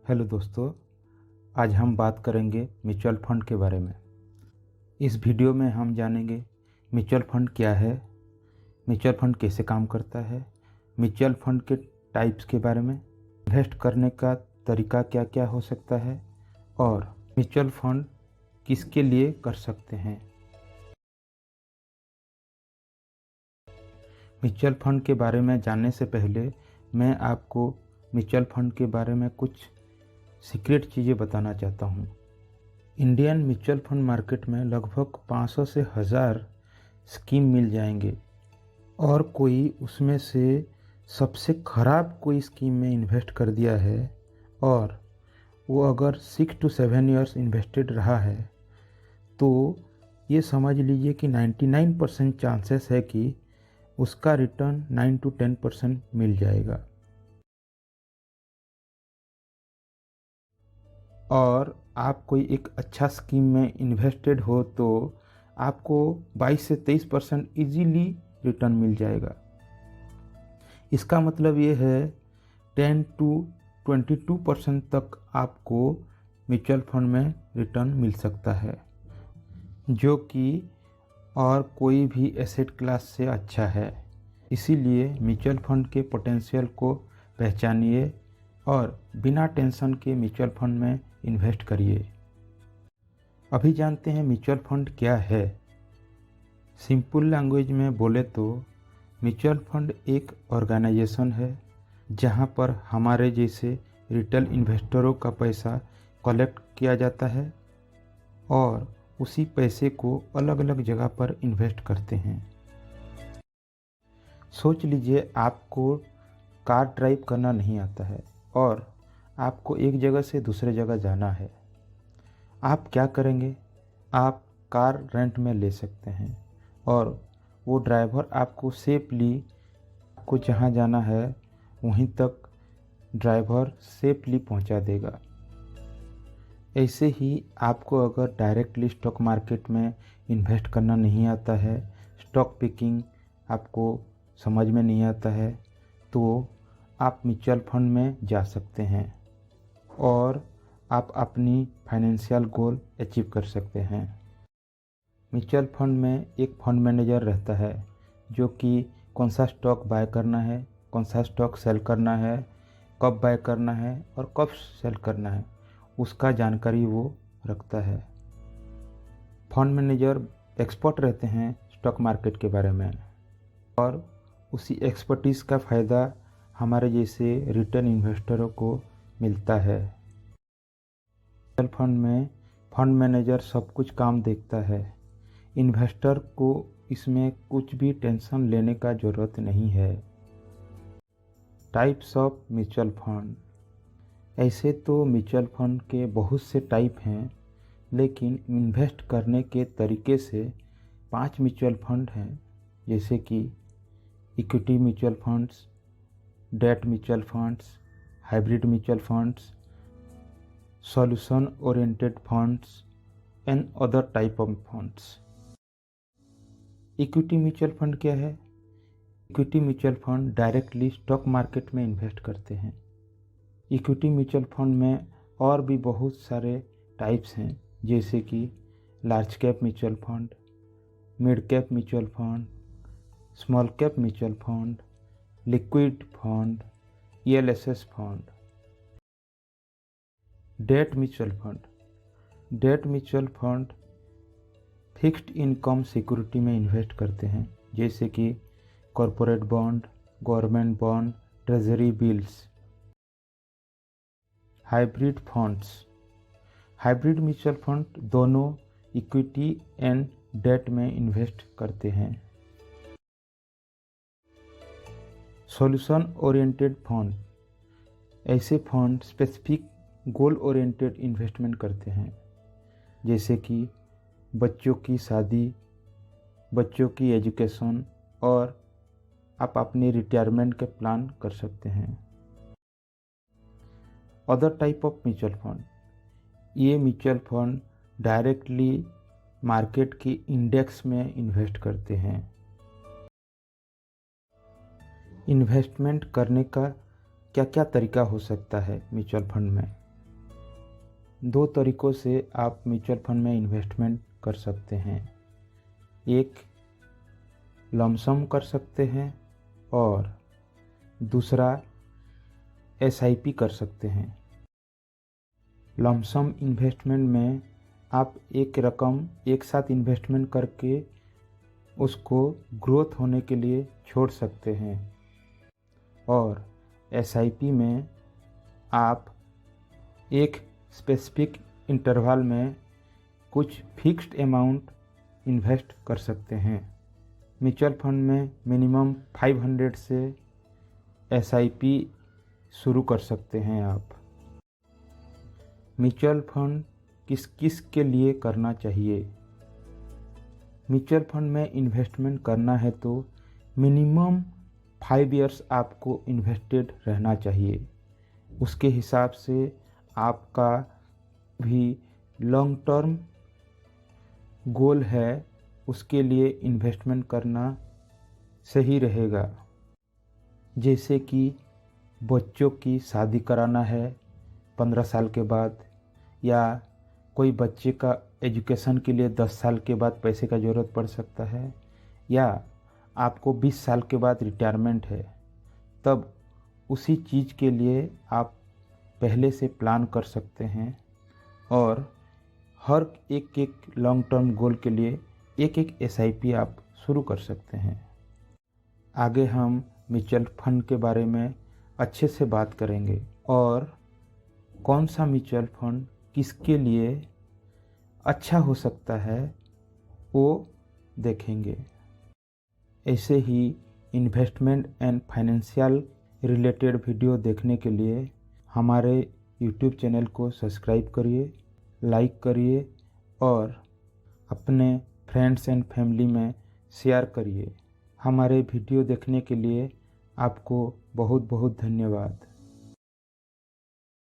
Hello दोस्तों, आज हम बात करेंगे म्यूचुअल फंड के बारे में। इस वीडियो में हम जानेंगे म्यूचुअल फंड क्या है, म्यूचुअल फंड कैसे काम करता है, म्यूचुअल फंड के टाइप्स के बारे में, इन्वेस्ट करने का तरीका क्या क्या हो सकता है और म्यूचुअल फंड किसके लिए कर सकते हैं। म्यूचुअल फंड के बारे में जानने से पहले मैं आपको म्यूचुअल फंड के बारे में कुछ सीक्रेट चीज़ें बताना चाहता हूँ। इंडियन म्यूचुअल फंड मार्केट में लगभग 500 से 1000 स्कीम मिल जाएंगे और कोई उसमें से सबसे ख़राब कोई स्कीम में इन्वेस्ट कर दिया है और वो अगर 6 to 7 इयर्स इन्वेस्टेड रहा है तो ये समझ लीजिए कि 99% चांसेस है कि उसका रिटर्न 9 to 10% मिल जाएगा। और आप कोई एक अच्छा स्कीम में इन्वेस्टेड हो तो आपको 22 से 23% ईजीली रिटर्न मिल जाएगा। इसका मतलब ये है 10 to 22% तक आपको म्यूचुअल फंड में रिटर्न मिल सकता है, जो कि और कोई भी एसेट क्लास से अच्छा है। इसीलिए म्यूचुअल फंड के पोटेंशियल को पहचानिए और बिना टेंशन के म्यूचुअल फंड में इन्वेस्ट करिए। अभी जानते हैं म्यूचुअल फंड क्या है। सिंपल लैंग्वेज में बोले तो म्यूचुअल फंड एक ऑर्गेनाइजेशन है जहां पर हमारे जैसे रिटेल इन्वेस्टरों का पैसा कलेक्ट किया जाता है और उसी पैसे को अलग अलग जगह पर इन्वेस्ट करते हैं। सोच लीजिए आपको कार ड्राइव करना नहीं आता है और आपको एक जगह से दूसरे जगह जाना है। आप क्या करेंगे? आप कार रेंट में ले सकते हैं और वो ड्राइवर आपको सेफली, आपको जहाँ जाना है वहीं तक ड्राइवर सेफली पहुँचा देगा। ऐसे ही आपको अगर डायरेक्टली स्टॉक मार्केट में इन्वेस्ट करना नहीं आता है, स्टॉक पिकिंग आपको समझ में नहीं आता है, तो आप म्यूचुअल फंड में जा सकते हैं और आप अपनी फाइनेंशियल गोल अचीव कर सकते हैं। म्यूचुअल फंड में एक फंड मैनेजर रहता है जो कि कौन सा स्टॉक बाय करना है, कौन सा स्टॉक सेल करना है, कब बाय करना है और कब सेल करना है, उसका जानकारी वो रखता है। फंड मैनेजर एक्सपर्ट रहते हैं स्टॉक मार्केट के बारे में और उसी एक्सपर्टीज़ का फ़ायदा हमारे जैसे रिटेल इन्वेस्टरों को मिलता है। म्यूचुअल फंड में फंड मैनेजर सब कुछ काम देखता है। इन्वेस्टर को इसमें कुछ भी टेंशन लेने का ज़रूरत नहीं है। Types of mutual fund. ऐसे तो म्यूचुअल फंड के बहुत से टाइप हैं, लेकिन इन्वेस्ट करने के तरीके से 5 म्यूचुअल फंड हैं, जैसे कि equity mutual funds, debt mutual funds, hybrid mutual funds, solution oriented funds and other type of funds. Equity mutual fund क्या है? Equity mutual fund directly stock market में इन्वेस्ट करते हैं। इक्विटी म्यूचुअल फंड में और भी बहुत सारे टाइप्स हैं, जैसे कि large cap mutual fund, mid cap mutual fund, small cap mutual fund, liquid fund, ELSS fund. Debt mutual fund. Debt mutual fund fixed income security में इन्वेस्ट करते हैं, जैसे कि corporate bond, government bond, treasury bills. Hybrid funds. Hybrid mutual fund दोनों equity and debt में invest करते हैं। Solution oriented fund. ऐसे fund specific goal oriented investment करते हैं, जैसे कि बच्चों की शादी, बच्चों की एजुकेशन और आप अपनी रिटायरमेंट के प्लान कर सकते हैं। Other type of mutual fund. ये म्यूचुअल फंड डायरेक्टली मार्केट के इंडेक्स में इन्वेस्ट करते हैं। इन्वेस्टमेंट करने का क्या क्या तरीका हो सकता है म्यूचुअल फंड में? दो तरीक़ों से आप म्यूचुअल फंड में इन्वेस्टमेंट कर सकते हैं। एक लमसम कर सकते हैं और दूसरा एसआईपी कर सकते हैं। लमसम इन्वेस्टमेंट में आप एक रकम एक साथ इन्वेस्टमेंट करके उसको ग्रोथ होने के लिए छोड़ सकते हैं और एसआईपी में आप एक स्पेसिफिक इंटरवल में कुछ फिक्स्ड अमाउंट इन्वेस्ट कर सकते हैं। म्यूचुअल फंड में मिनिमम 500 से एसआईपी शुरू कर सकते हैं आप। म्यूचुअल फंड किस किस के लिए करना चाहिए? म्यूचुअल फंड में इन्वेस्टमेंट करना है तो मिनिमम 5 इयर्स आपको इन्वेस्टेड रहना चाहिए। उसके हिसाब से आपका भी लॉन्ग टर्म गोल है, उसके लिए इन्वेस्टमेंट करना सही रहेगा। जैसे कि बच्चों की शादी कराना है 15 साल के बाद, या कोई बच्चे का एजुकेशन के लिए 10 साल के बाद पैसे का ज़रूरत पड़ सकता है, या आपको 20 साल के बाद रिटायरमेंट है, तब उसी चीज़ के लिए आप पहले से प्लान कर सकते हैं और हर एक लॉन्ग टर्म गोल के लिए एक एसआईपी आप शुरू कर सकते हैं। आगे हम म्यूचुअल फंड के बारे में अच्छे से बात करेंगे और कौन सा म्यूचुअल फंड किसके लिए अच्छा हो सकता है वो देखेंगे। ऐसे ही investment and financial related video देखने के लिए हमारे यूट्यूब चैनल को सब्सक्राइब करिए, लाइक करिए और अपने फ्रेंड्स एंड फैमिली में शेयर करिए। हमारे वीडियो देखने के लिए आपको बहुत बहुत धन्यवाद।